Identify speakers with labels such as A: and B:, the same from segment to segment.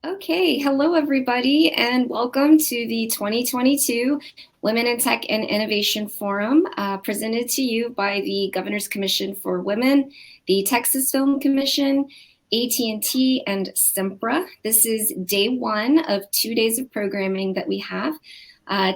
A: Okay, hello everybody, and welcome to the 2022 Women in Tech and Innovation Forum, presented to you by the Governor's Commission for Women, the Texas Film Commission, AT&T, and SEMPRA. This is day one of 2 days of programming that we have.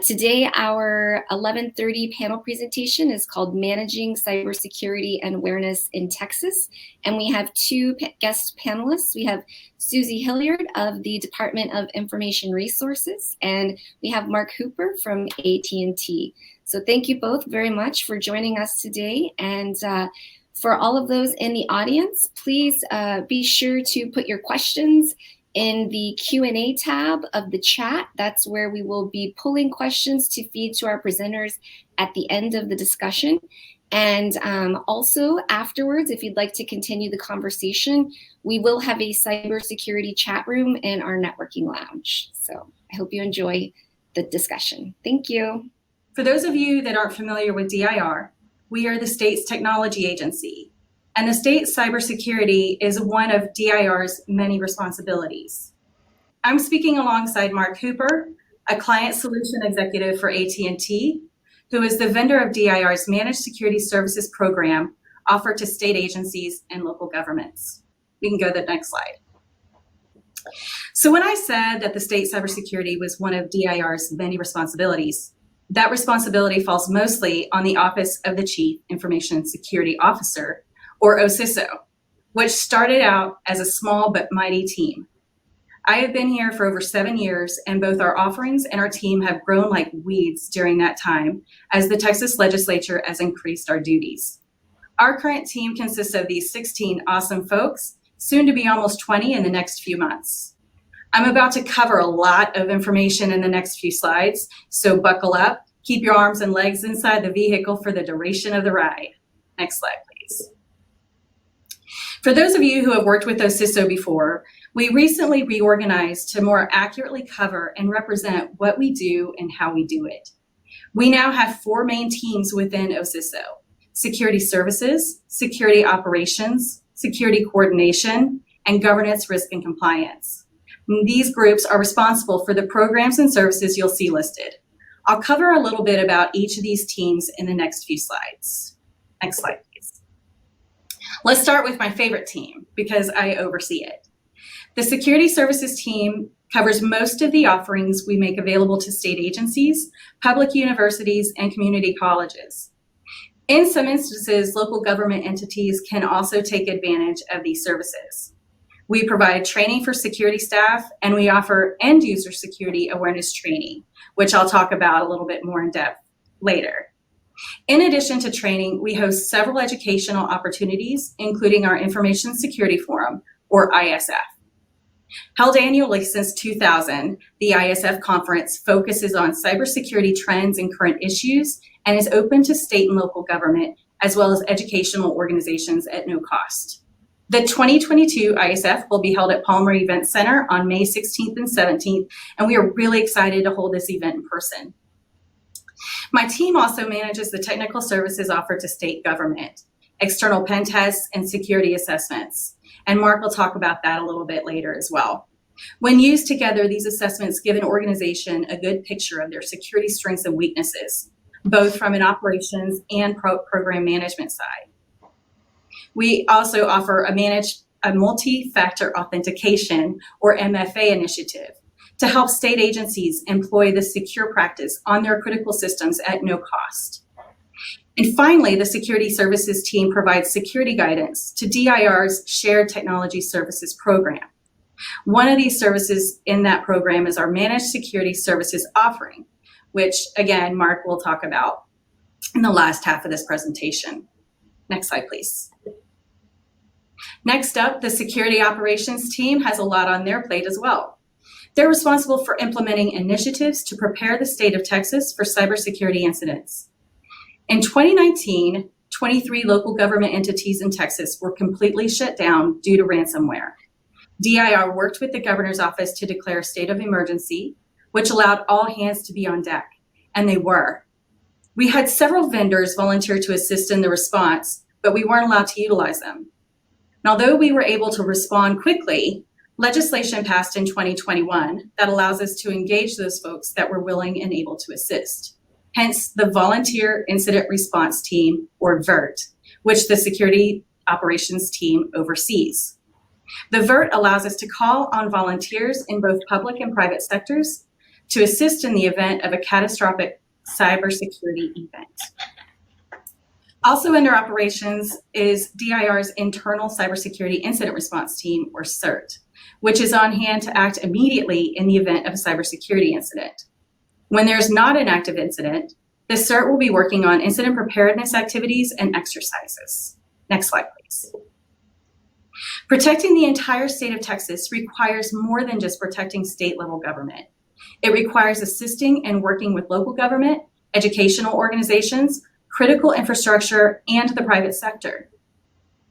A: Today, our 11:30 panel presentation is called Managing Cybersecurity and Awareness in Texas. And we have two guest panelists. We have Suzi Hilliard of the Department of Information Resources, and we have Mark Hooper from AT&T. So thank you both very much for joining us today. And for all of those in the audience, please be sure to put your questions in the Q&A tab of the chat. That's where we will be pulling questions to feed to our presenters at the end of the discussion. And also afterwards, if you'd like to continue the conversation, we will have a cybersecurity chat room in our networking lounge. So I hope you enjoy the discussion. Thank you.
B: For those of you that aren't familiar with DIR, we are the state's technology agency. And the state cybersecurity is one of DIR's many responsibilities. I'm speaking alongside Mark Hooper, a client solution executive for AT&T, who is the vendor of DIR's Managed Security Services program offered to state agencies and local governments. We can go to the next slide. So when I said that the state cybersecurity was one of DIR's many responsibilities, that responsibility falls mostly on the Office of the Chief Information Security Officer, or OCISO, which started out as a small but mighty team. I have been here for over 7 years, and both our offerings and our team have grown like weeds during that time as the Texas legislature has increased our duties. Our current team consists of these 16 awesome folks, soon to be almost 20 in the next few months. I'm about to cover a lot of information in the next few slides, so buckle up, keep your arms and legs inside the vehicle for the duration of the ride. Next slide, please. For those of you who have worked with OCISO before, we recently reorganized to more accurately cover and represent what we do and how we do it. We now have 4 main teams within OCISO: Security Services, Security Operations, Security Coordination, and Governance, Risk, and Compliance. These groups are responsible for the programs and services you'll see listed. I'll cover a little bit about each of these teams in the next few slides. Next slide, please. Let's start with my favorite team because I oversee it. The Security Services team covers most of the offerings we make available to state agencies, public universities, and community colleges. In some instances, local government entities can also take advantage of these services. We provide training for security staff, and we offer end-user security awareness training, which I'll talk about a little bit more in depth later. In addition to training, we host several educational opportunities, including our Information Security Forum, or ISF. Held annually since 2000, the ISF conference focuses on cybersecurity trends and current issues and is open to state and local government, as well as educational organizations at no cost. The 2022 ISF will be held at Palmer Event Center on May 16th and 17th, and we are really excited to hold this event in person. My team also manages the technical services offered to state government, external pen tests, and security assessments. And Mark will talk about that a little bit later as well. When used together, these assessments give an organization a good picture of their security strengths and weaknesses, both from an operations and program management side. We also offer a multi-factor authentication, or MFA initiative, to help state agencies employ the secure practice on their critical systems at no cost. And finally, the Security Services team provides security guidance to DIR's Shared Technology Services program. One of these services in that program is our Managed Security Services offering, which again, Mark will talk about in the last half of this presentation. Next slide, please. Next up, the Security Operations team has a lot on their plate as well. They're responsible for implementing initiatives to prepare the state of Texas for cybersecurity incidents. In 2019, 23 local government entities in Texas were completely shut down due to ransomware. DIR worked with the governor's office to declare a state of emergency, which allowed all hands to be on deck, and they were. We had several vendors volunteer to assist in the response, but we weren't allowed to utilize them. And although we were able to respond quickly, Legislation passed in 2021 that allows us to engage those folks that were willing and able to assist. Hence the Volunteer Incident Response Team, or VIRT, which the Security Operations Team oversees. The VIRT allows us to call on volunteers in both public and private sectors to assist in the event of a catastrophic cybersecurity event. Also under operations is DIR's Internal Cybersecurity Incident Response Team, or CERT, which is on hand to act immediately in the event of a cybersecurity incident. When there's not an active incident, the CERT will be working on incident preparedness activities and exercises. Next slide, please. Protecting the entire state of Texas requires more than just protecting state-level government. It requires assisting and working with local government, educational organizations, critical infrastructure, and the private sector.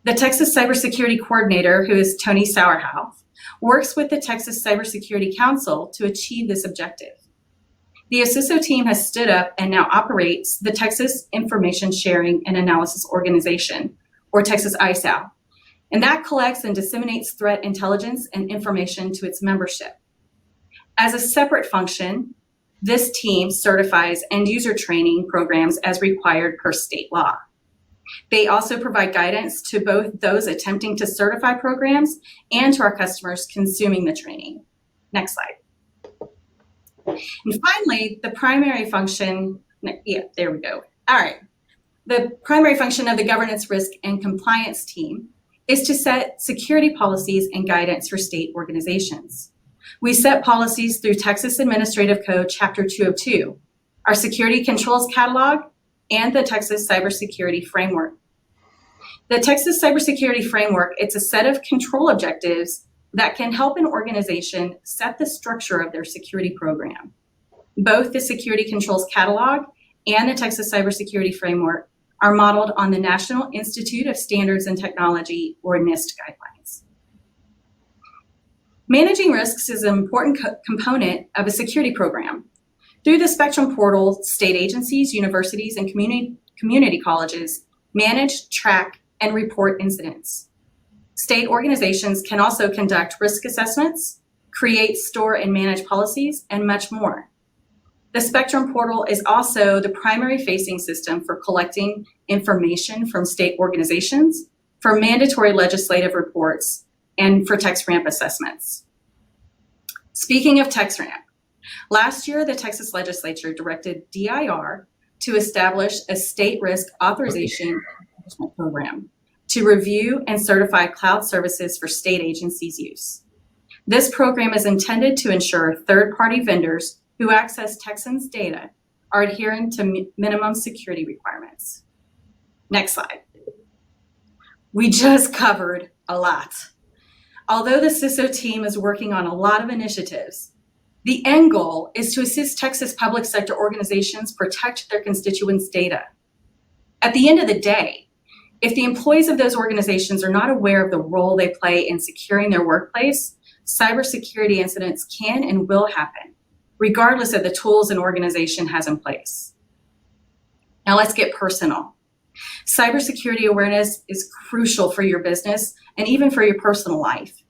B: The Texas Cybersecurity Coordinator, who is Tony Sauerhoff, works with the Texas Cybersecurity Council to achieve this objective. The ASISO team has stood up and now operates the Texas Information Sharing and Analysis Organization, or Texas ISAO, and that collects and disseminates threat intelligence and information to its membership. As a separate function, this team certifies end-user training programs as required per state law. They also provide guidance to both those attempting to certify programs and to our customers consuming the training. Next slide. And finally, the primary function, there we go. All right. The primary function of the Governance, Risk, and Compliance team is to set security policies and guidance for state organizations. We set policies through Texas Administrative Code Chapter 202, our Security Controls Catalog, and the Texas Cybersecurity Framework. The Texas Cybersecurity Framework, it's a set of control objectives that can help an organization set the structure of their security program. Both the Security Controls Catalog and the Texas Cybersecurity Framework are modeled on the National Institute of Standards and Technology, or NIST guidelines. Managing risks is an important component of a security program. Through the Spectrum portal, state agencies, universities, and community colleges manage, track, and report incidents. State organizations can also conduct risk assessments, create, store, and manage policies, and much more. The Spectrum portal is also the primary facing system for collecting information from state organizations, for mandatory legislative reports, and for TexRAMP assessments. Speaking of TexRAMP, last year the Texas legislature directed DIR to establish a state risk authorization program to review and certify cloud services for state agencies' use. This program is intended to ensure third-party vendors who access Texans' data are adhering to minimum security requirements. Next slide. We just covered a lot. Although the CISO team is working on a lot of initiatives, the end goal is to assist Texas public sector organizations protect their constituents' data. At the end of the day, if the employees of those organizations are not aware of the role they play in securing their workplace, cybersecurity incidents can and will happen, regardless of the tools an organization has in place. Now let's get personal. Cybersecurity awareness is crucial for your business and even for your personal life.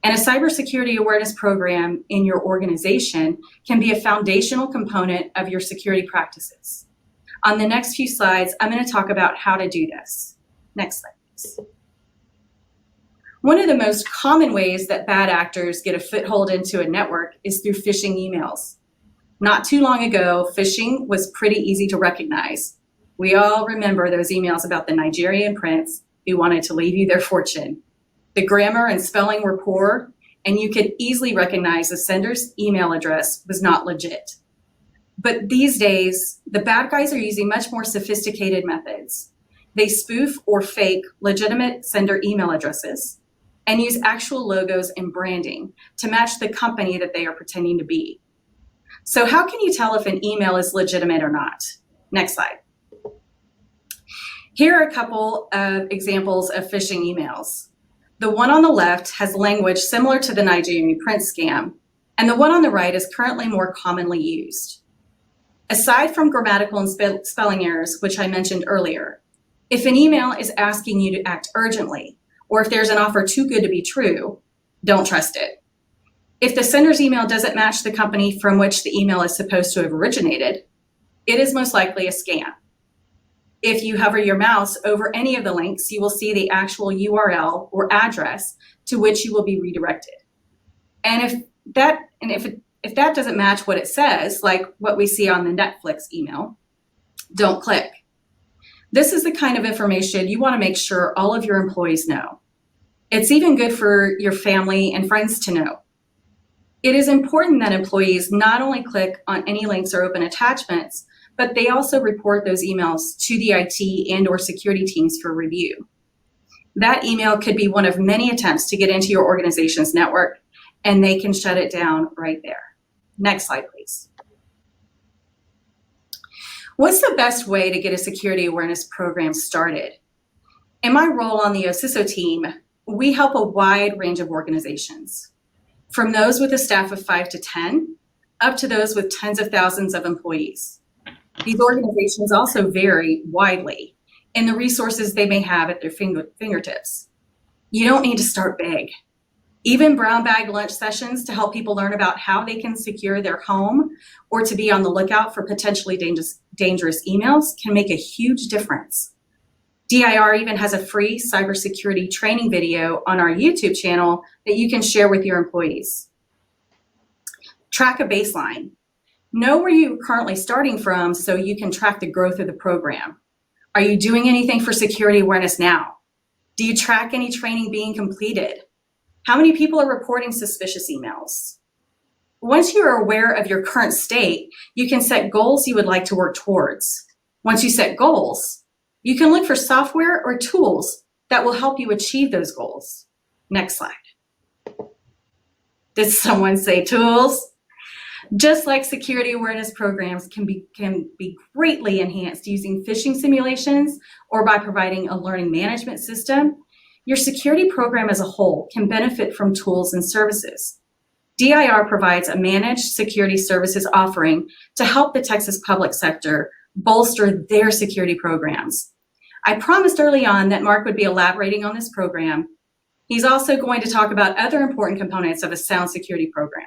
B: And a cybersecurity awareness program in your organization can be a foundational component of your security practices. On the next few slides, I'm going to talk about how to do this. Next slide, please. One of the most common ways that bad actors get a foothold into a network is through phishing emails. Not too long ago, phishing was pretty easy to recognize. We all remember those emails about the Nigerian prince who wanted to leave you their fortune. The grammar and spelling were poor, and you could easily recognize the sender's email address was not legit. But these days, the bad guys are using much more sophisticated methods. They spoof or fake legitimate sender email addresses and use actual logos and branding to match the company that they are pretending to be. So how can you tell if an email is legitimate or not? Next slide. Here are a couple of examples of phishing emails. The one on the left has language similar to the Nigerian prince scam, and the one on the right is currently more commonly used. Aside from grammatical and spelling errors, which I mentioned earlier, if an email is asking you to act urgently, or if there's an offer too good to be true, don't trust it. If the sender's email doesn't match the company from which the email is supposed to have originated, it is most likely a scam. If you hover your mouse over any of the links, you will see the actual URL or address to which you will be redirected. And if that doesn't match what it says, like what we see on the Netflix email, don't click. This is the kind of information you want to make sure all of your employees know. It's even good for your family and friends to know. It is important that employees not only click on any links or open attachments, but they also report those emails to the IT and or security teams for review. That email could be one of many attempts to get into your organization's network, and they can shut it down right there. Next slide, please. What's the best way to get a security awareness program started? In my role on the OCISO team, we help a wide range of organizations, from those with a staff of 5 to 10, up to those with tens of thousands of employees. These organizations also vary widely in the resources they may have at their fingertips. You don't need to start big. Even brown bag lunch sessions to help people learn about how they can secure their home or to be on the lookout for potentially dangerous emails can make a huge difference. DIR even has a free cybersecurity training video on our YouTube channel that you can share with your employees. Track a baseline. Know where you're currently starting from so you can track the growth of the program. Are you doing anything for security awareness now? Do you track any training being completed? How many people are reporting suspicious emails? Once you are aware of your current state, you can set goals you would like to work towards. Once you set goals, you can look for software or tools that will help you achieve those goals. Next slide. Did someone say tools? Just like security awareness programs can be greatly enhanced using phishing simulations or by providing a learning management system, your security program as a whole can benefit from tools and services. DIR provides a managed security services offering to help the Texas public sector bolster their security programs. I promised early on that Mark would be elaborating on this program. He's also going to talk about other important components of a sound security program.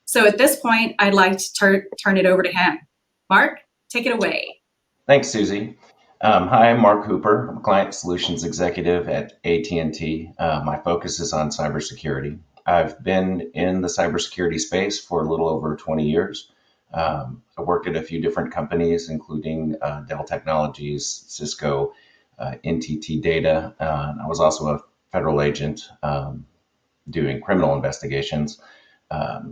B: So at this point, I'd like to turn it over to him. Mark, take it away.
C: Thanks, Suzi. Hi, I'm Mark Hooper. I'm Client Solutions Executive at AT&T. My focus is on cybersecurity. I've been in the cybersecurity space for a little over 20 years. I worked at a few different companies, including Dell Technologies, Cisco, NTT Data. I was also a federal agent doing criminal investigations.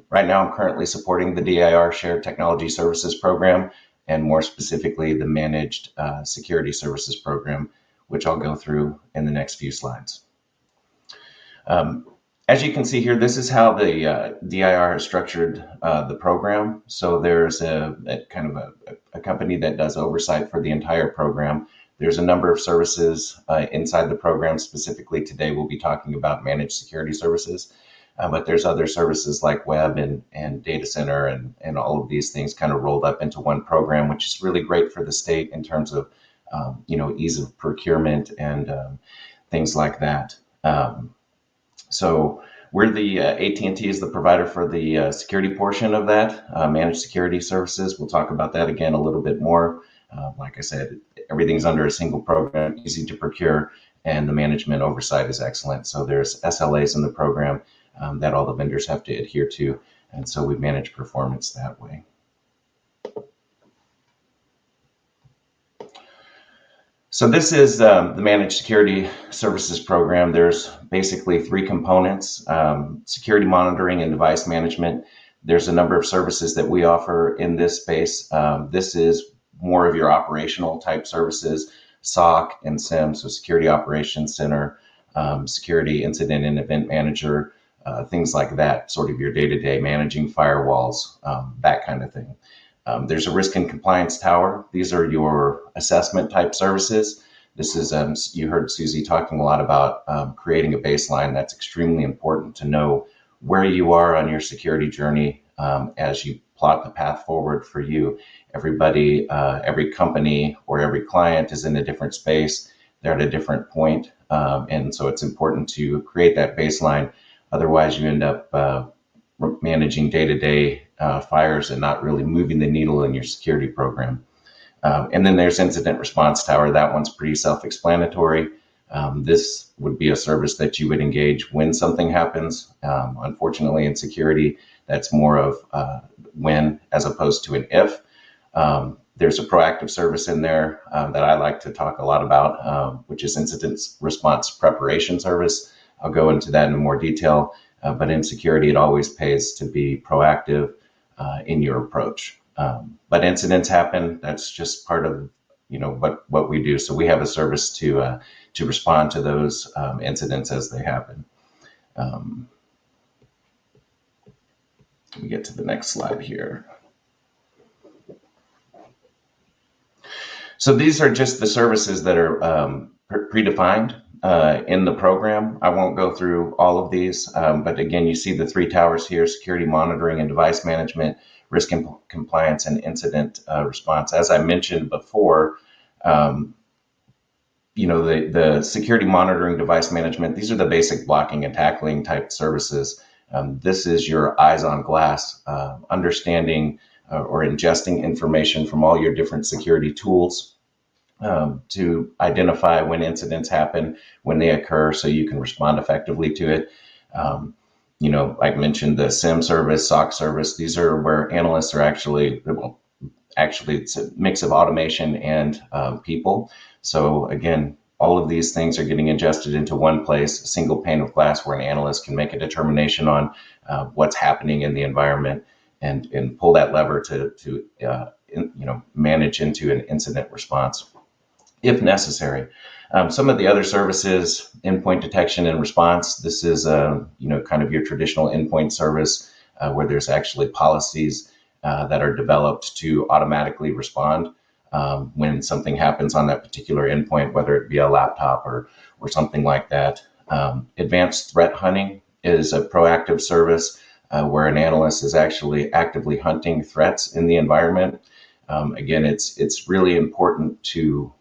C: Right now, I'm currently supporting the DIR Shared Technology Services Program, and more specifically, the Managed Security Services Program, which I'll go through in the next few slides. As you can see here, this is how the DIR has structured the program. So there's a company that does oversight for the entire program. There's a number of services inside the program. Specifically today, we'll be talking about managed security services. But there's other services like web and data center and all of these things kind of rolled up into one program, which is really great for the state in terms of ease of procurement and things like that. So we're the AT&T is the provider for the security portion of that, managed security services. We'll talk about that again a little bit more. Like I said, everything's under a single program, easy to procure, and the management oversight is excellent. So there's SLAs in the program that all the vendors have to adhere to, and so we manage performance that way. So this is the Managed Security Services Program. There's basically three components: security monitoring and device management. There's a number of services that we offer in this space. This is more of your operational type services, SOC and SIM, so Security Operations Center, Security Incident and Event Manager, things like that, sort of your day-to-day managing firewalls, that kind of thing. There's a risk and compliance tower. These are your assessment type services. This is, you heard Suzi talking a lot about creating a baseline. That's extremely important to know where you are on your security journey as you plot the path forward for you. Everybody, every company or every client is in a different space. They're at a different point. And so it's important to create that baseline. Otherwise, you end up managing day-to-day fires and not really moving the needle in your security program. And then there's Incident Response Tower. That one's pretty self-explanatory. This would be a service that you would engage when something happens. Unfortunately, in security, that's more of when as opposed to an if. There's a proactive service in there that I like to talk a lot about, which is Incident Response Preparation Service. I'll go into that in more detail, but in security, it always pays to be proactive in your approach. But incidents happen. That's just part of what we do. So we have a service to respond to those incidents as they happen. Let me get to the next slide here. So these are just the services that are predefined in the program. I won't go through all of these, but again, you see the three towers here: security monitoring and device management, risk and compliance, and incident response. As I mentioned before, the security monitoring, device management, these are the basic blocking and tackling type services. This is your eyes on glass, understanding or ingesting information from all your different security tools to identify when incidents happen, when they occur, so you can respond effectively to it. Like mentioned, the SIM service, SOC service, these are where analysts are actually it's a mix of automation and people. So again, all of these things are getting ingested into one place, a single pane of glass where an analyst can make a determination on what's happening in the environment and pull that lever to manage into an incident response if necessary. Some of the other services, endpoint detection and response. This is kind of your traditional endpoint service where there's actually policies that are developed to automatically respond when something happens on that particular endpoint, whether it be a laptop or something like that. Advanced threat hunting is a proactive service where an analyst is actually actively hunting threats in the environment. Again, it's really important to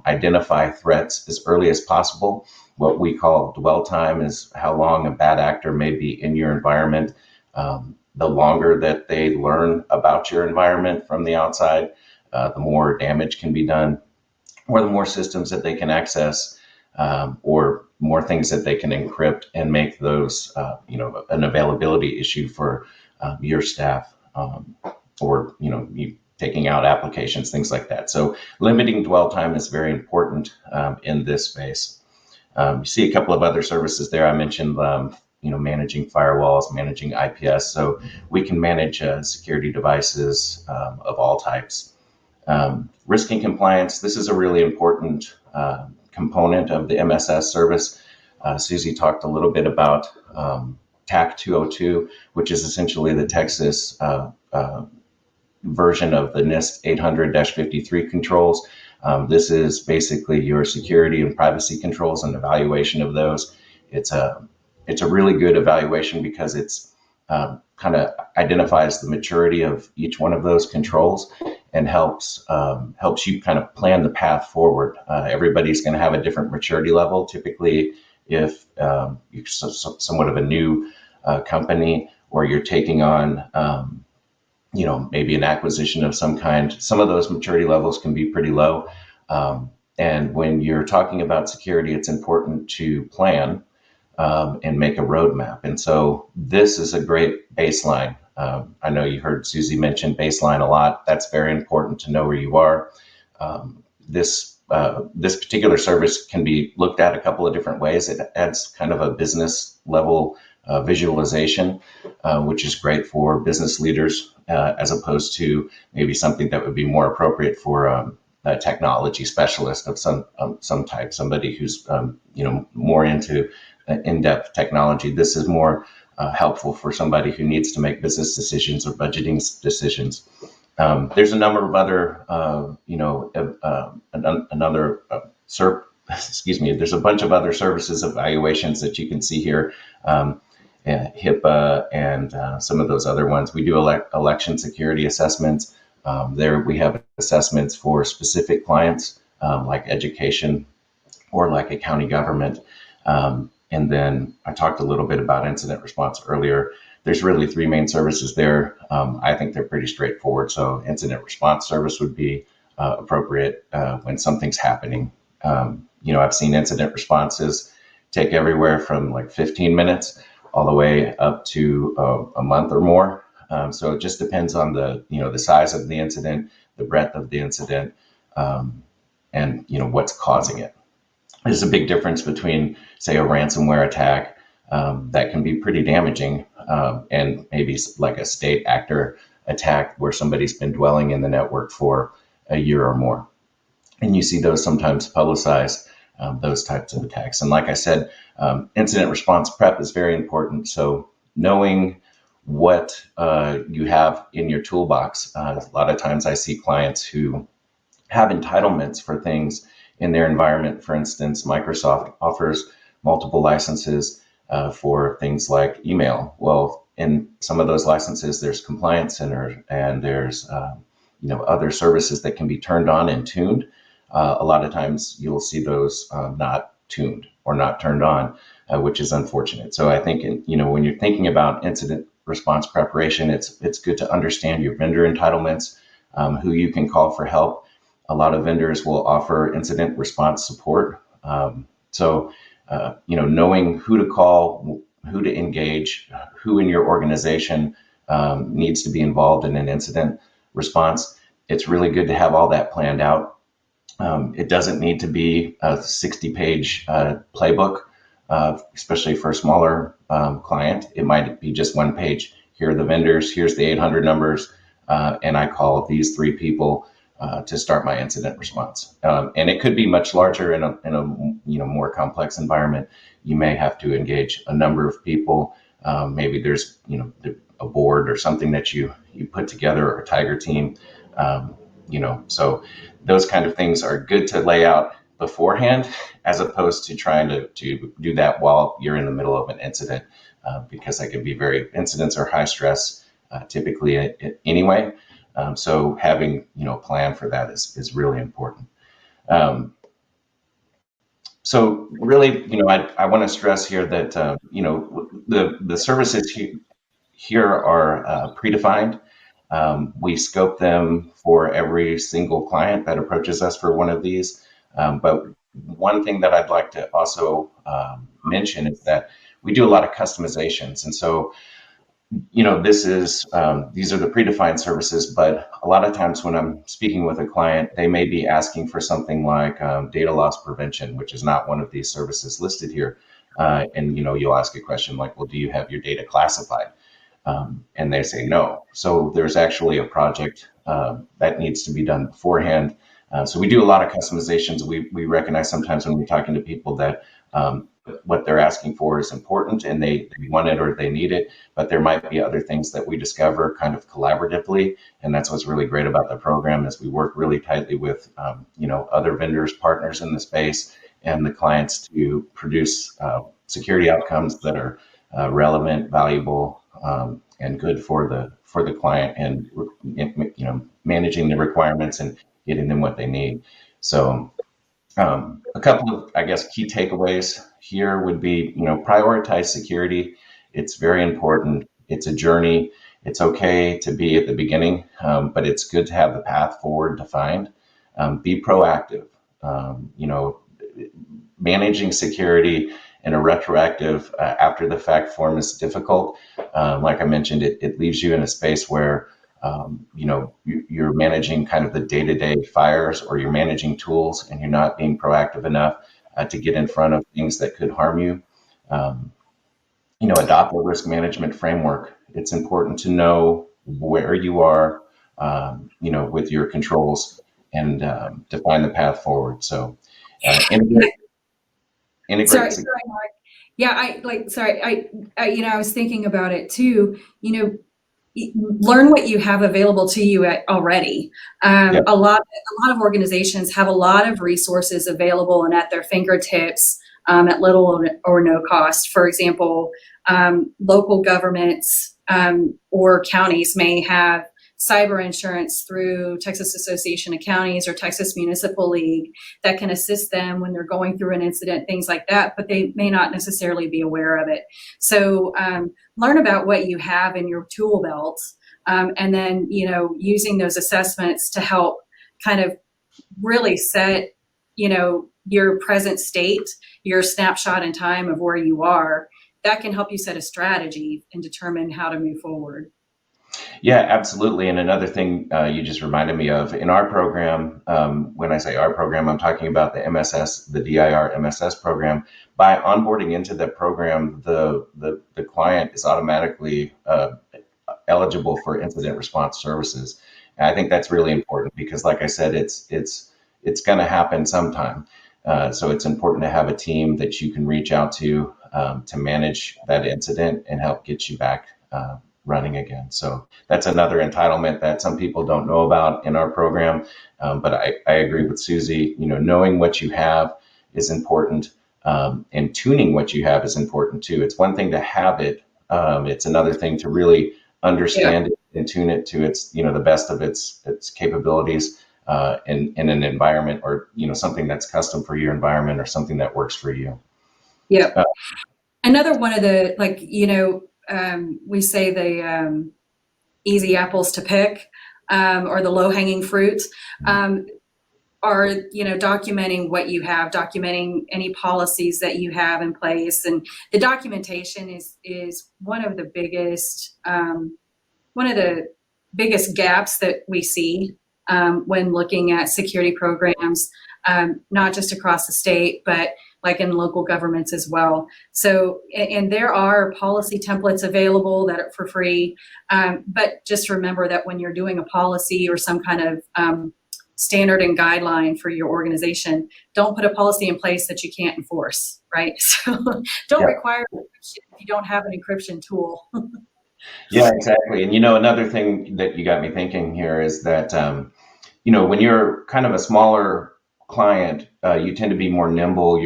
C: identify threats as early as possible. What we call dwell time is how long a bad actor may be in your environment. The longer that they learn about your environment from the outside, the more damage can be done, or the more systems that they can access, or more things that they can encrypt and make those, an availability issue for your staff, or you taking out applications, things like that. So limiting dwell time is very important in this space. You see a couple of other services there. I mentioned, managing firewalls, managing IPS. So we can manage security devices of all types. Risk and compliance. This is a really important component of the MSS service. Suzi talked a little bit about TAC 202, which is essentially the Texas version of the NIST 800-53 controls. This is basically your security and privacy controls and evaluation of those. It's a really good evaluation because it's kind of identifies the maturity of each one of those controls and helps you kind of plan the path forward. Everybody's going to have a different maturity level. Typically, if you're somewhat of a new company or you're taking on maybe an acquisition of some kind, some of those maturity levels can be pretty low. And when you're talking about security, it's important to plan and make a roadmap. And so this is a great baseline. I know you heard Suzi mention baseline a lot. That's very important to know where you are. This particular service can be looked at a couple of different ways. It adds kind of a business level visualization, which is great for business leaders, as opposed to maybe something that would be more appropriate for a technology specialist of some type, somebody who's more into in-depth technology. This is more helpful for somebody who needs to make business decisions or budgeting decisions. There's a number of other, there's a bunch of other services evaluations that you can see here. HIPAA and some of those other ones. We do election security assessments. There we have assessments for specific clients, like education or like a county government. And then I talked a little bit about incident response earlier. there's really three main services there. I think they're pretty straightforward. So incident response service would be appropriate when something's happening. I've seen incident responses take everywhere from like 15 minutes all the way up to a month or more. So it just depends on the size of the incident, the breadth of the incident, and what's causing it. There's a big difference between, say, a ransomware attack that can be pretty damaging, and maybe like a state actor attack where somebody's been dwelling in the network for a year or more. And you see those sometimes publicized, those types of attacks. And like I said, incident response prep is very important. So knowing what you have in your toolbox. A lot of times I see clients who have entitlements for things in their environment. For instance, Microsoft offers multiple licenses for things like email. Well, in some of those licenses, there's Compliance Center and there's other services that can be turned on and tuned. A lot of times you'll see those not tuned or not turned on, which is unfortunate. So I think when you're thinking about incident response preparation, it's good to understand your vendor entitlements, who you can call for help. A lot of vendors will offer incident response support. Knowing who to call, who to engage, who in your organization needs to be involved in an incident response, it's really good to have all that planned out. It doesn't need to be a 60-page playbook, especially for a smaller client. It might be just one page. Here are the vendors, here's the 800 numbers, and I call these three people to start my incident response. And it could be much larger in a more complex environment. You may have to engage a number of people. Maybe there's a board or something that you put together, or a tiger team. So those kind of things are good to lay out beforehand, as opposed to trying to do that while you're in the middle of an incident, because incidents are high stress typically anyway. So having a plan for that is really important. So really, I want to stress here that the services here are predefined. We scope them for every single client that approaches us for one of these. But one thing that I'd like to also mention is that we do a lot of customizations. And so, these are the predefined services, but a lot of times when I'm speaking with a client, they may be asking for something like data loss prevention, which is not one of these services listed here. And you'll ask a question like, well, do you have your data classified? And they say no. So there's actually a project that needs to be done beforehand. So we do a lot of customizations. We recognize sometimes when we're talking to people that what they're asking for is important and they want it or they need it, but there might be other things that we discover kind of collaboratively. And that's what's really great about the program, is we work really tightly with other vendors, partners in the space, and the clients to produce security outcomes that are relevant, valuable, and good for the client, and managing the requirements and getting them what they need. So a couple of, I guess, key takeaways here would be, prioritize security. It's very important. It's a journey. It's okay to be at the beginning, but it's good to have the path forward defined. Be proactive. Managing security in a retroactive, after the fact form is difficult. Like I mentioned, it leaves you in a space where you're managing kind of the day-to-day fires, or you're managing tools and you're not being proactive enough to get in front of things that could harm you. Adopt a risk management framework. It's important to know where you are, with your controls, and define the path forward. So integrate.
B: Sorry, Mark. Yeah, I was thinking about it too. Learn what you have available to you already.
C: Yep.
B: A lot of organizations have a lot of resources available and at their fingertips at little or no cost. For example, local governments or counties may have cyber insurance through Texas Association of Counties or Texas Municipal League that can assist them when they're going through an incident, things like that, but they may not necessarily be aware of it. So learn about what you have in your tool belt, and then, using those assessments to help kind of really set, your present state, your snapshot in time of where you are. That can help you set a strategy and determine how to move forward.
C: Yeah, absolutely. And another thing you just reminded me of in our program, when I say our program, I'm talking about the MSS, the DIR MSS program. By onboarding into the program, the client is automatically eligible for incident response services. And I think that's really important because, like I said, it's going to happen sometime. So it's important to have a team that you can reach out to manage that incident and help get you back running again. So that's another entitlement that some people don't know about in our program. But I agree with Suzi, knowing what you have is important, and tuning what you have is important too. It's one thing to have it. It's another thing to really understand it and tune it to its, the best of its capabilities in an environment, or, something that's custom for your environment or something that works for you.
B: Yeah. Another one of the, we say the easy apples to pick, or the low-hanging fruit, are, documenting what you have, documenting any policies that you have in place. And the documentation is one of the biggest gaps that we see when looking at security programs, not just across the state, but like in local governments as well. So, and there are policy templates available that are for free. But just remember that when you're doing a policy or some kind of standard and guideline for your organization, don't put a policy in place that you can't enforce, right? So don't require encryption if you don't have an encryption tool.
C: Yeah, exactly. And, another thing that you got me thinking here is that, when you're kind of a smaller client, you tend to be more nimble.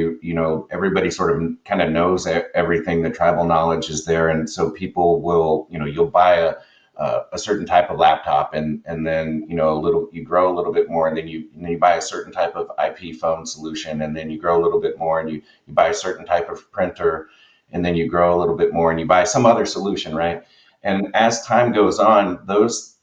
C: Everybody sort of kind of knows everything. The tribal knowledge is there. And so people will, you'll buy a certain type of laptop, and then, you grow a little bit more, and then you buy a certain type of IP phone solution, and then you grow a little bit more, and you buy a certain type of printer, and then you grow a little bit more, and you buy some other solution, right? And as time goes on, those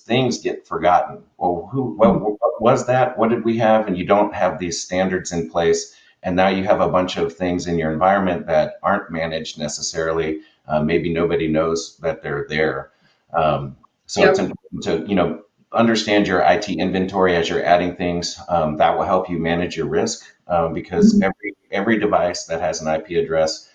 C: things get forgotten. Well, what was that? What did we have? And you don't have these standards in place. And now you have a bunch of things in your environment that aren't managed necessarily. Maybe nobody knows that they're there. So it's important to, understand your IT inventory as you're adding things. That will help you manage your risk, because every device that has an IP address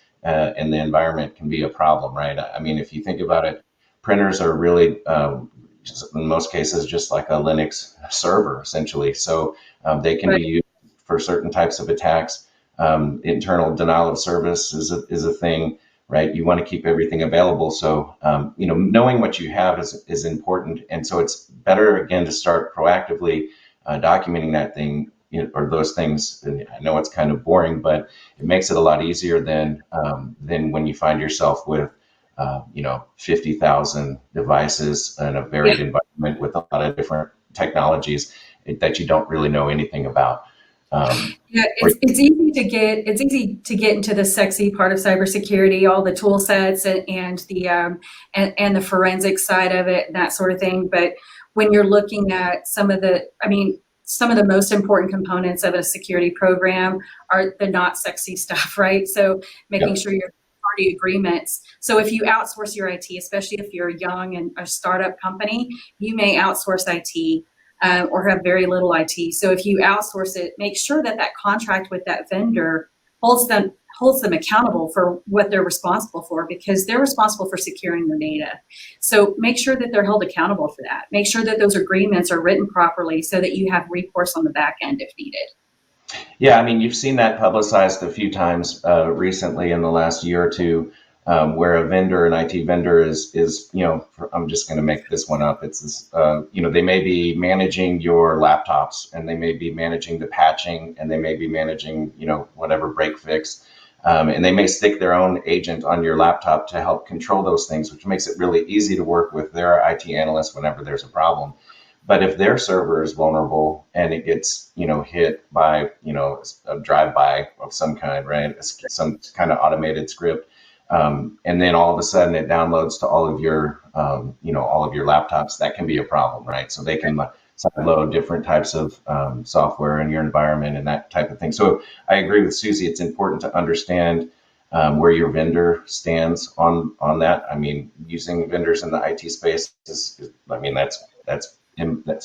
C: in the environment can be a problem, right? I mean, if you think about it, printers are really, in most cases, just like a Linux server, essentially. So they can be used for certain types of attacks. Internal denial of service is a thing, right? You want to keep everything available. So, knowing what you have is important. And so it's better, again, to start proactively documenting that thing, or those things. And I know it's kind of boring, but it makes it a lot easier than when you find yourself with 50,000 devices in a varied environment with a lot of different technologies that you don't really know anything about.
B: It's easy to get into the sexy part of cybersecurity, all the tool sets and the forensic side of it, and that sort of thing. But when you're looking at some of the most important components of a security program are the not sexy stuff, right? So making sure your party agreements. So if you outsource your IT, especially if you're young and a startup company, you may outsource IT or have very little IT. So if you outsource it, make sure that contract with that vendor holds them accountable for what they're responsible for, because they're responsible for securing their data. So make sure that they're held accountable for that. Make sure that those agreements are written properly so that you have recourse on the back end if needed.
C: Yeah, I mean, you've seen that publicized a few times recently in the last year or two, where a vendor, an IT vendor is I'm just going to make this one up. It's this, they may be managing your laptops, and they may be managing the patching, and they may be managing, whatever break fix. And they may stick their own agent on your laptop to help control those things, which makes it really easy to work with their IT analyst whenever there's a problem. But if their server is vulnerable and it gets, hit by, a drive-by of some kind, right? Some kind of automated script. And then all of a sudden it downloads to all of your, all of your laptops, that can be a problem, right? So they can sideload different types of software in your environment and that type of thing. So I agree with Suzi. It's important to understand where your vendor stands on that. I mean, using vendors in the IT space that's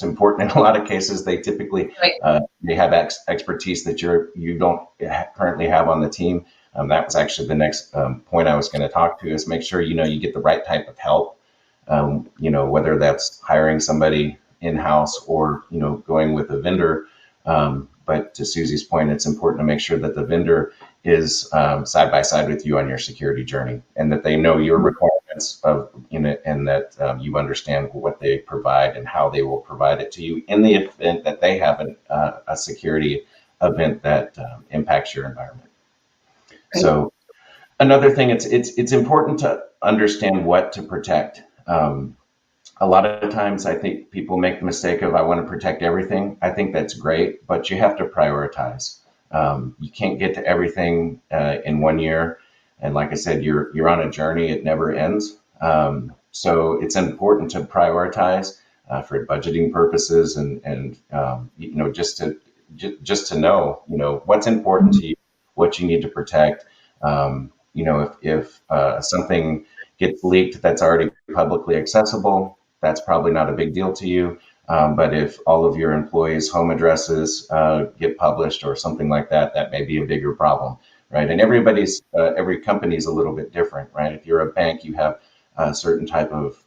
C: important in a lot of cases. They typically they have expertise that you don't currently have on the team. That was actually the next point I was going to talk to, is make sure you get the right type of help. Whether that's hiring somebody in-house or going with a vendor. But to Suzi's point, it's important to make sure that the vendor is side by side with you on your security journey, and that they know your requirements and that you understand what they provide and how they will provide it to you in the event that they have a security event that impacts your environment. Right. So another thing, it's important to understand what to protect. A lot of times I think people make the mistake of, I want to protect everything. I think that's great, but you have to prioritize. You can't get to everything in 1 year. And like I said, you're on a journey, it never ends. So it's important to prioritize for budgeting purposes and just to know, what's important to you, what you need to protect. If something gets leaked that's already publicly accessible, that's probably not a big deal to you. But if all of your employees' home addresses get published or something like that, that may be a bigger problem, right? And every company is a little bit different, right? If you're a bank, you have a certain type of,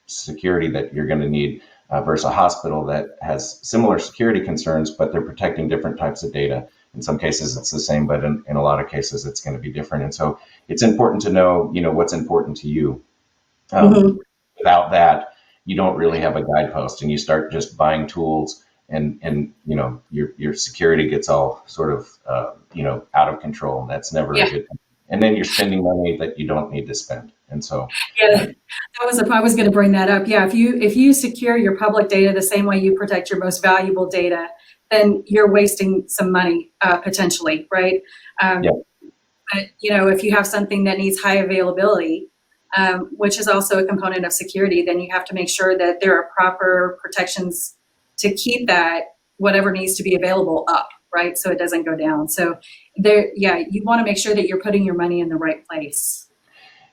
C: security that you're going to need versus a hospital that has similar security concerns, but they're protecting different types of data. In some cases, it's the same, but in a lot of cases, it's going to be different. And so it's important to know, what's important to you. Without that, you don't really have a guidepost, and you start just buying tools, and your security gets all sort of out of control. That's never a good thing. And then you're spending money that you don't need to spend. And so
B: I was going to bring that up. Yeah, if you secure your public data the same way you protect your most valuable data, then you're wasting some money potentially, right? But if you have something that needs high availability, which is also a component of security, then you have to make sure that there are proper protections to keep that whatever needs to be available up, right? So it doesn't go down. So you want to make sure that you're putting your money in the right place.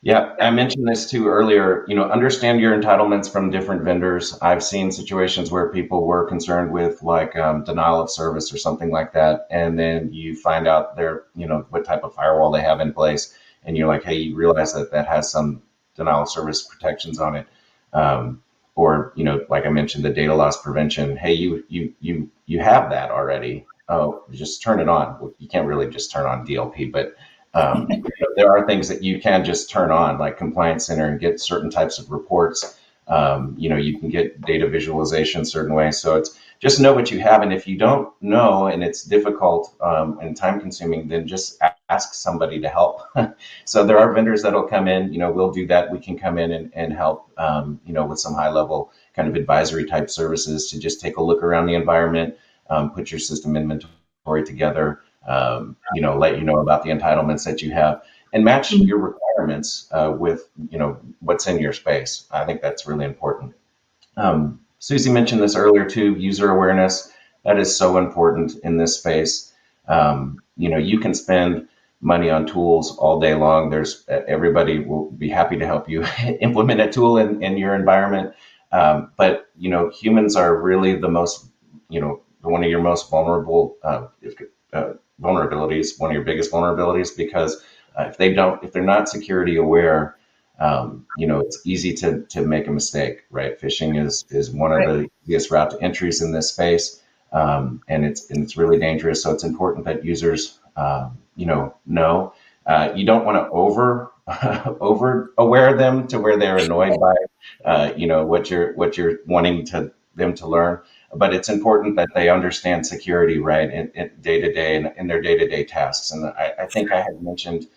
C: Yeah, I mentioned this too earlier, understand your entitlements from different vendors. I've seen situations where people were concerned with denial of service or something like that. And then you find out what type of firewall they have in place. And you're like, hey, you realize that has some denial of service protections on it. Or, like I mentioned, the data loss prevention. Hey, you have that already. Oh, just turn it on. Well, you can't really just turn on DLP, but there are things that you can just turn on, like Compliance Center, and get certain types of reports. You can get data visualization certain ways. So it's just know what you have. And if you don't know and it's difficult and time consuming, then just ask somebody to help. So there are vendors that'll come in, we'll do that. We can come in and help, with some high level kind of advisory type services to just take a look around the environment, put your system inventory together, let you know about the entitlements that you have, and match your requirements with, what's in your space. I think that's really important. Suzi mentioned this earlier too, user awareness. That is so important in this space. You can spend money on tools all day long. Everybody will be happy to help you implement a tool in your environment. But humans are really the most, one of your most vulnerable vulnerabilities, one of your biggest vulnerabilities, because if they're not security aware, it's easy to make a mistake, right? Phishing is one of the easiest route to entries in this space, and it's really dangerous. So it's important that users, know. You don't want to over aware them to where they're annoyed by, what you're wanting them to learn. but it's important that they understand security, right, in day to day and in their day to day tasks. And I think I had mentioned,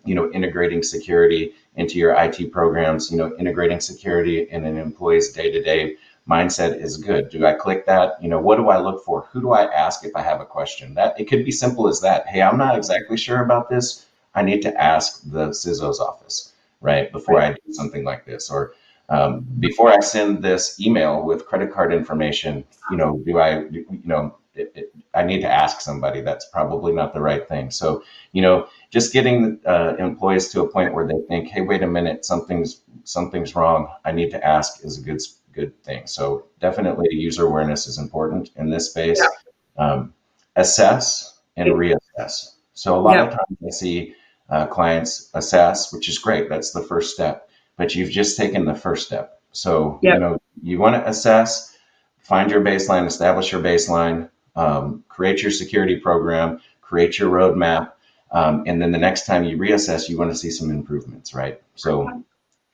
C: integrating security into your IT programs, integrating security in an employee's day to day mindset is good. Do I click that? What do I look for? Who do I ask if I have a question? That it could be simple as that. Hey, I'm not exactly sure about this. I need to ask the CISO's office, right, before I do something like this, or before I send this email with credit card information. Do I, I need to ask somebody. That's probably not the right thing. So, just getting employees to a point where they think, hey, wait a minute, something's wrong. I need to ask is a good thing. So definitely user awareness is important in this space. Assess and reassess. So a lot of times I see clients assess, which is great. That's the first step, but you've just taken the first step. So, you want to assess, find your baseline, establish your baseline, create your security program, create your roadmap. And then the next time you reassess, you want to see some improvements, right? So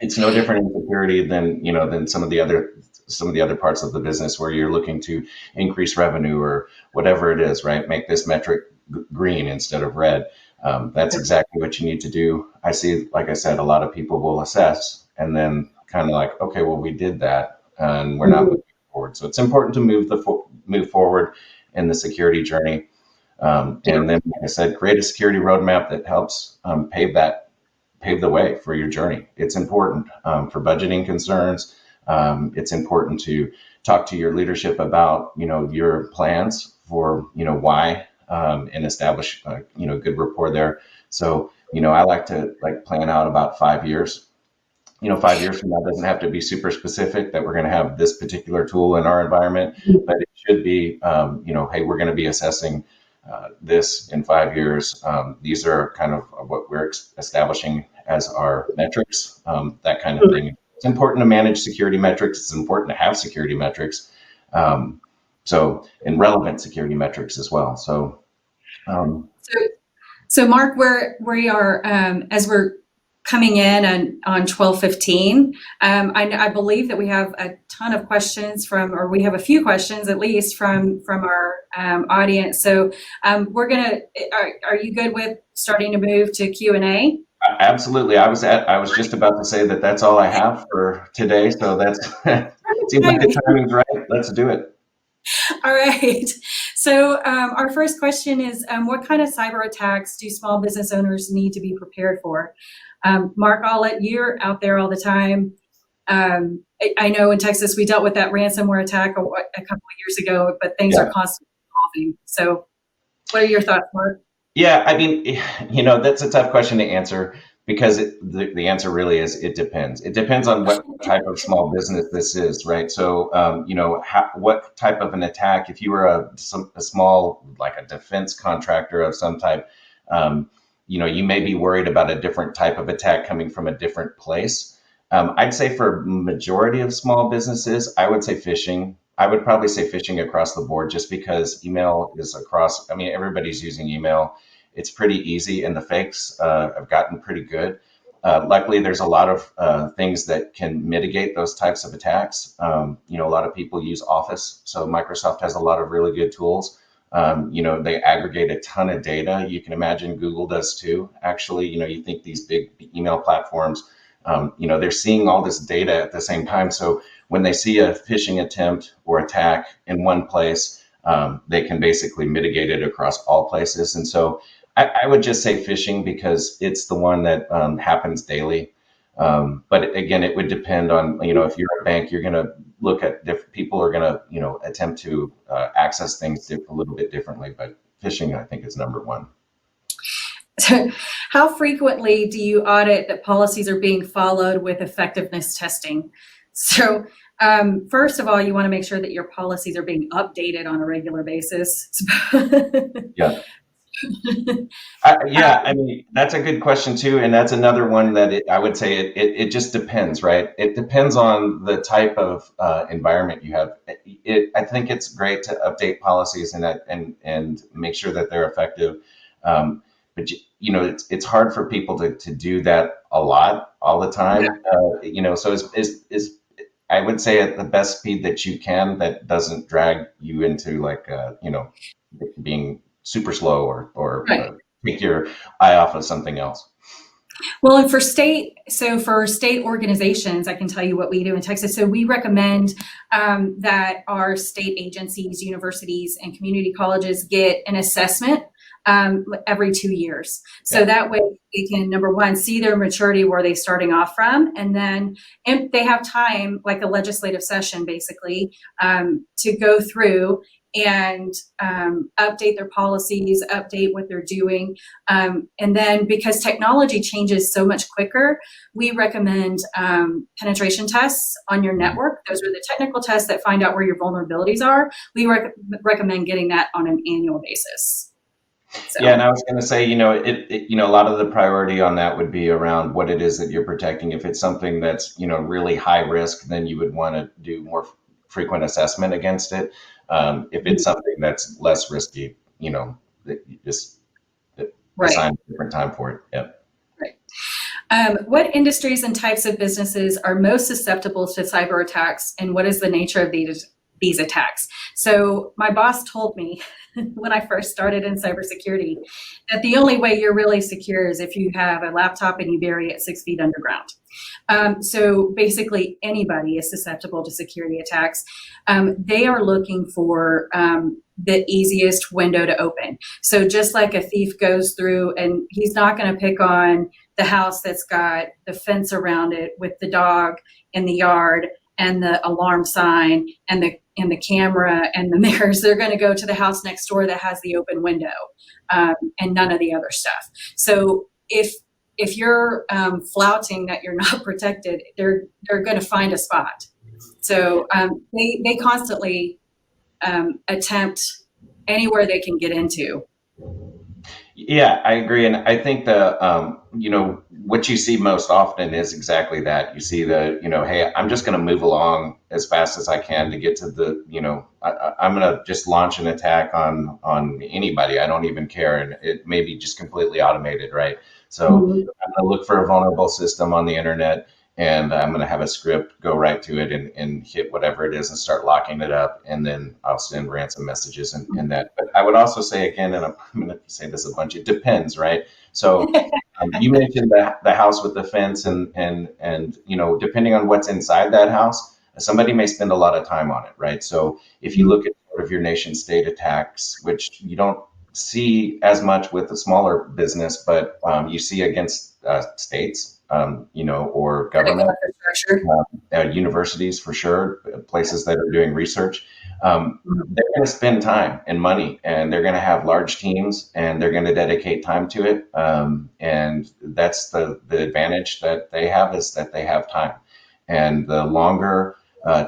C: it's no different in security than some of the other parts of the business where you're looking to increase revenue or whatever it is, right? Make this metric green instead of red. That's exactly what you need to do. I see, like I said, a lot of people will assess and then kind of like, okay, well, we did that and we're not moving forward. So it's important to move forward in the security journey. And then, like I said, create a security roadmap that helps pave the way for your journey. It's important for budgeting concerns. It's important to talk to your leadership about, your plans for, why, and establish, good rapport there. So, I like to plan out about 5 years. 5 years from now doesn't have to be super specific that we're going to have this particular tool in our environment, but it should be, hey, we're going to be assessing this in 5 years. These are kind of what we're establishing as our metrics, that kind of thing. It's important to manage security metrics. It's important to have security metrics. And relevant security metrics as well. So
B: Mark, we are as we're coming in on 12:15. I believe that we have a ton of questions or we have a few questions at least from our audience. So we're gonna. Are you good with starting to move to Q&A?
C: Absolutely. I was just about to say that that's all I have for today. So that's seems like the timing's right. Let's do it.
B: All right. So our first question is, what kind of cyber attacks do small business owners need to be prepared for? Mark, you're out there all the time. I know in Texas we dealt with that ransomware attack a couple of years ago, but things are constantly evolving. So what are your thoughts, Mark?
C: Yeah, I mean, that's a tough question to answer because the answer really is it depends. It depends on what type of small business this is, right? So, what type of an attack, if you were a small, like a defense contractor of some type, you may be worried about a different type of attack coming from a different place. I'd say for majority of small businesses, I would say phishing. I would probably say phishing across the board just because email is everybody's using email. It's pretty easy and the fakes have gotten pretty good. Luckily, there's a lot of things that can mitigate those types of attacks. A lot of people use Office. So Microsoft has a lot of really good tools. They aggregate a ton of data. You can imagine Google does too. Actually, you think these big email platforms, they're seeing all this data at the same time. So when they see a phishing attempt or attack in one place, they can basically mitigate it across all places. And so I would just say phishing because it's the one that happens daily. But again, it would depend on, if you're a bank, you're going to look at different people are going to, attempt to access things a little bit differently. But phishing, I think, is number one.
B: How frequently do you audit that policies are being followed with effectiveness testing? So first of all, you want to make sure that your policies are being updated on a regular basis.
C: Yeah. That's a good question too. And that's another one that I would say it just depends, right? It depends on the type of environment you have. I think it's great to update policies and make sure that they're effective. But it's hard for people to do that a lot all the time. So I would say at the best speed that you can, that doesn't drag you into like, being super slow or
B: Right.
C: take your eye off of something else.
B: Well, and for state organizations, I can tell you what we do in Texas. So we recommend that our state agencies, universities, and community colleges get an assessment every 2 years. So that way they can, number one, see their maturity, where they're starting off from, and then they have time, like a legislative session, basically, to go through and update their policies, update what they're doing. And then, because technology changes so much quicker, we recommend penetration tests on your network. Those are the technical tests that find out where your vulnerabilities are. We recommend getting that on an annual basis. So.
C: Yeah, and I was going to say, a lot of the priority on that would be around what it is that you're protecting. If it's something that's, really high risk, then you would want to do more frequent assessment against it. If it's something that's less risky, that you just assign a different time for it. Yep.
B: Right. What industries and types of businesses are most susceptible to cyber attacks, and what is the nature of these attacks? So my boss told me when I first started in cybersecurity that the only way you're really secure is if you have a laptop and you bury it 6 feet underground. So basically anybody is susceptible to security attacks. They are looking for the easiest window to open. So just like a thief goes through, and he's not going to pick on the house that's got the fence around it with the dog in the yard and the alarm sign and the camera and the mirrors. They're going to go to the house next door that has the open window and none of the other stuff. So if you're flouting that you're not protected, they're going to find a spot. So they constantly attempt anywhere they can get into.
C: Yeah, I agree. And I think what you see most often is exactly that. You see hey, I'm just going to move along as fast as I can to get to I'm going to just launch an attack on anybody. I don't even care. And it may be just completely automated, right? So I'm going to look for a vulnerable system on the internet, and I'm going to have a script go right to it and hit whatever it is and start locking it up. And then I'll send ransom messages and that. But I would also say again, and I'm going to say this a bunch, it depends, right? So you mentioned the house with the fence and depending on what's inside that house, somebody may spend a lot of time on it, right? So if you look at sort of your nation state attacks, which you don't see as much with a smaller business, but you see against states, or government, universities for sure, places that are doing research. They're going to spend time and money, and they're going to have large teams, and they're going to dedicate time to it. And that's the advantage that they have, is that they have time. And the longer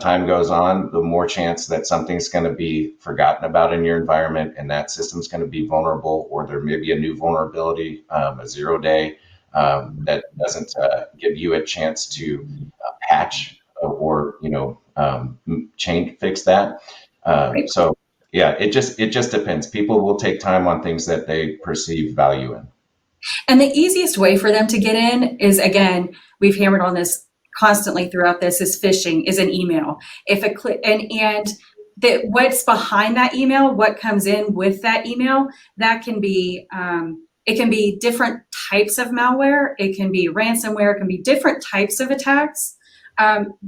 C: time goes on, the more chance that something's going to be forgotten about in your environment, and that system's going to be vulnerable, or there may be a new vulnerability, a 0-day, that doesn't give you a chance to patch or fix that. So yeah, it just depends. People will take time on things that they perceive value in.
B: And the easiest way for them to get in is, again, we've hammered on this constantly throughout this, is phishing, is an email. If what's behind that email, what comes in with that email, that can be it can be different types of malware. It can be ransomware. It can be different types of attacks,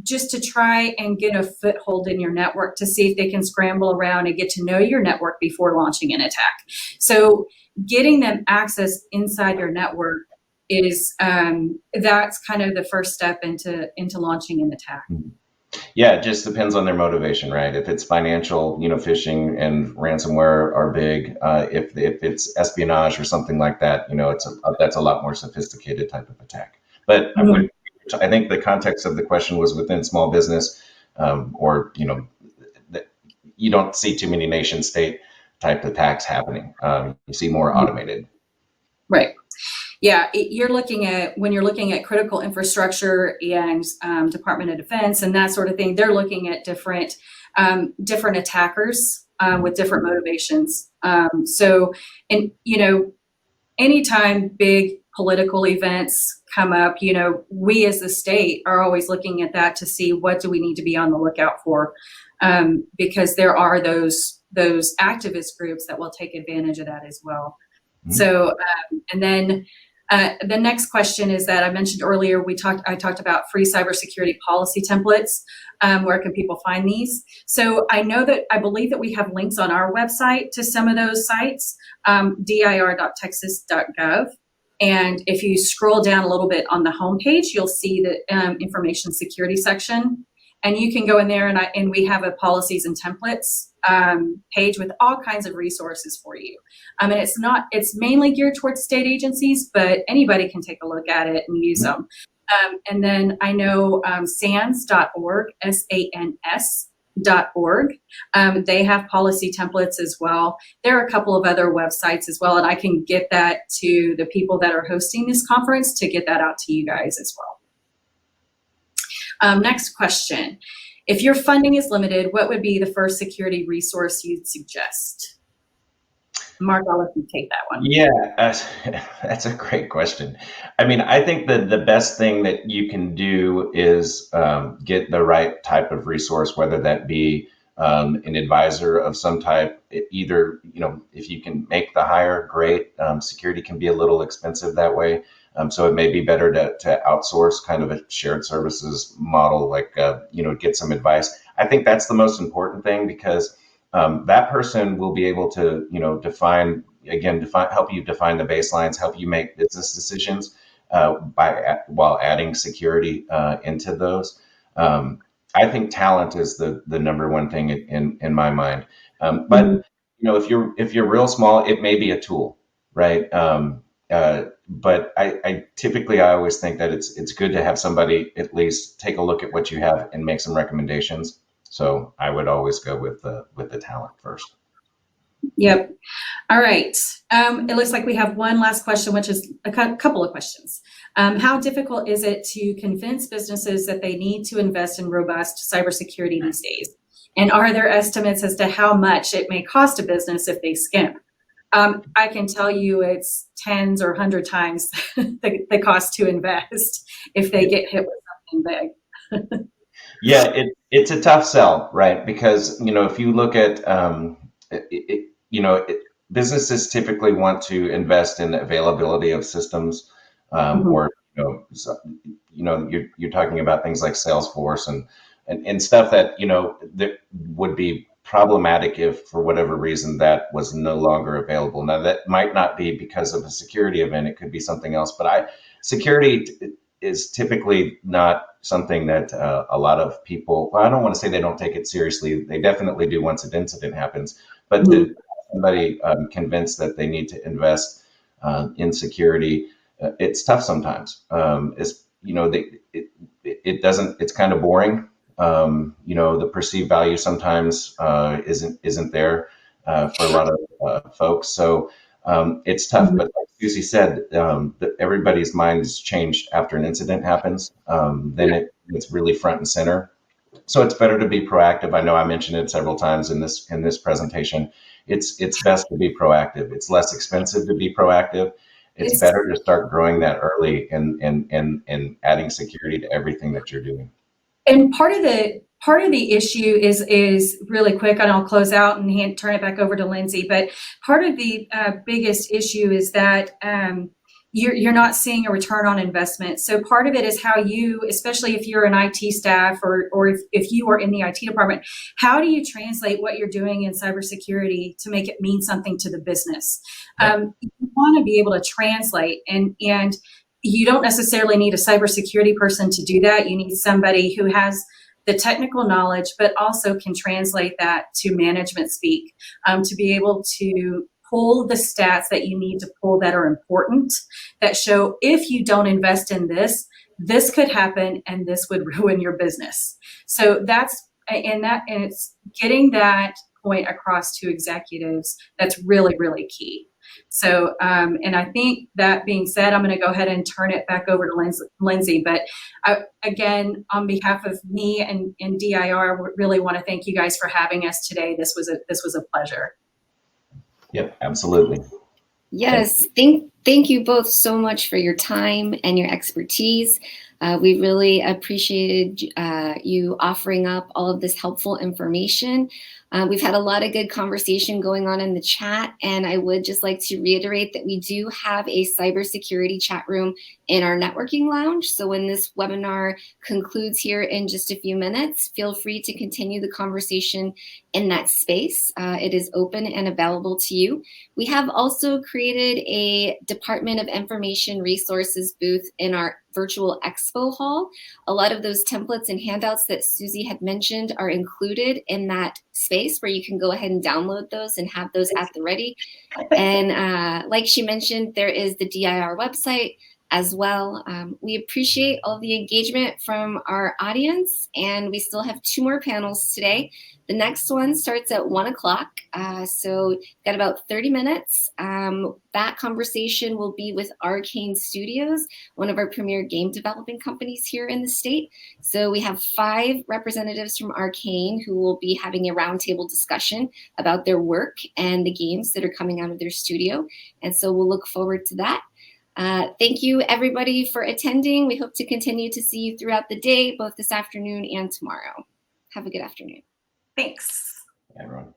B: just to try and get a foothold in your network to see if they can scramble around and get to know your network before launching an attack. So getting them access inside your network is that's kind of the first step into launching an attack.
C: Yeah, it just depends on their motivation, right? If it's financial, phishing and ransomware are big. If it's espionage or something like that, that's a lot more sophisticated type of attack. But I think the context of the question was within small business, or you don't see too many nation state type attacks happening. You see more automated.
B: Right. Yeah, when you're looking at critical infrastructure and Department of Defense and that sort of thing, they're looking at different attackers with different motivations. So, and anytime big political events come up, we as the state are always looking at that to see what do we need to be on the lookout for, because there are those activist groups that will take advantage of that as well. Mm-hmm. So, and then the next question is that I mentioned earlier, I talked about free cybersecurity policy templates. Where can people find these? So I believe that we have links on our website to some of those sites, dir.texas.gov. And if you scroll down a little bit on the homepage, you'll see the information security section. And you can go in there and we have a policies and templates page with all kinds of resources for you. And it's mainly geared towards state agencies, but anybody can take a look at it and use them. And then I know SANS.org, SANS.org. They have policy templates as well. There are a couple of other websites as well, and I can get that to the people that are hosting this conference to get that out to you guys as well. Next question. If your funding is limited, what would be the first security resource you'd suggest? Mark, I'll let you take that one.
C: Yeah, that's a great question. I mean, I think that the best thing that you can do is get the right type of resource, whether that be an advisor of some type. Either, if you can make the hire, great. Security can be a little expensive that way. So it may be better to outsource kind of a shared services model, like, get some advice. I think that's the most important thing, because that person will be able to, help you define the baselines, help you make business decisions while adding security into those. I think talent is the number one thing in my mind. But if you're real small, it may be a tool, right? But I typically always think that it's good to have somebody at least take a look at what you have and make some recommendations. So I would always go with the talent first.
B: Yep. All right. It looks like we have one last question, which is a couple of questions. How difficult is it to convince businesses that they need to invest in robust cybersecurity these days? And are there estimates as to how much it may cost a business if they skimp? I can tell you it's tens or 100 times the cost to invest if they get hit with something big.
C: Yeah, it's a tough sell, right? Because, if you look at, businesses typically want to invest in the availability of systems, or, you're talking about things like Salesforce and stuff that, that would be problematic if for whatever reason that was no longer available. Now, that might not be because of a security event. It could be something else, but security is typically not something that a lot of people, I don't want to say they don't take it seriously. They definitely do once an incident happens, but to somebody convinced that they need to invest in security, it's tough sometimes. It's kind of boring. The perceived value sometimes isn't there for a lot of folks. So it's tough, but like Suzi said, everybody's mind is changed after an incident happens. Then it's really front and center. So it's better to be proactive. I know I mentioned it several times in this presentation. It's best to be proactive. It's less expensive to be proactive. It's better to start growing that early and adding security to everything that you're doing.
B: And part of the issue is really quick, and I'll close out and turn it back over to Lindsay. But part of the biggest issue is that you're not seeing a return on investment. So part of it is how you, especially if you're an IT staff or if you are in the IT department, how do you translate what you're doing in cybersecurity to make it mean something to the business? You want to be able to translate, and you don't necessarily need a cybersecurity person to do that. You need somebody who has the technical knowledge, but also can translate that to management speak, to be able to pull the stats that you need to pull that are important, that show if you don't invest in this, this could happen and this would ruin your business. So it's getting that point across to executives that's really, really key. So, and I think that being said, I'm going to go ahead and turn it back over to Lindsay. But again, on behalf of me and DIR, we really want to thank you guys for having us today. This was a pleasure.
C: Yep, absolutely.
A: Yes, Thank you both so much for your time and your expertise. We really appreciated you offering up all of this helpful information. We've had a lot of good conversation going on in the chat, and I would just like to reiterate that we do have a cybersecurity chat room in our networking lounge. So when this webinar concludes here in just a few minutes, feel free to continue the conversation in that space. It is open and available to you. We have also created a Department of Information Resources booth in our virtual expo hall. A lot of those templates and handouts that Suzi had mentioned are included in that space where you can go ahead and download those and have those at the ready. And like she mentioned, there is the DIR website as well. We appreciate all the engagement from our audience, and we still have 2 more panels today. The next one starts at 1 o'clock, so got about 30 minutes. That conversation will be with Arcane Studios, one of our premier game developing companies here in the state. So we have 5 representatives from Arcane who will be having a roundtable discussion about their work and the games that are coming out of their studio. And so we'll look forward to that. Thank you, everybody, for attending. We hope to continue to see you throughout the day, both this afternoon and tomorrow. Have a good afternoon.
B: Thanks.
C: Everyone.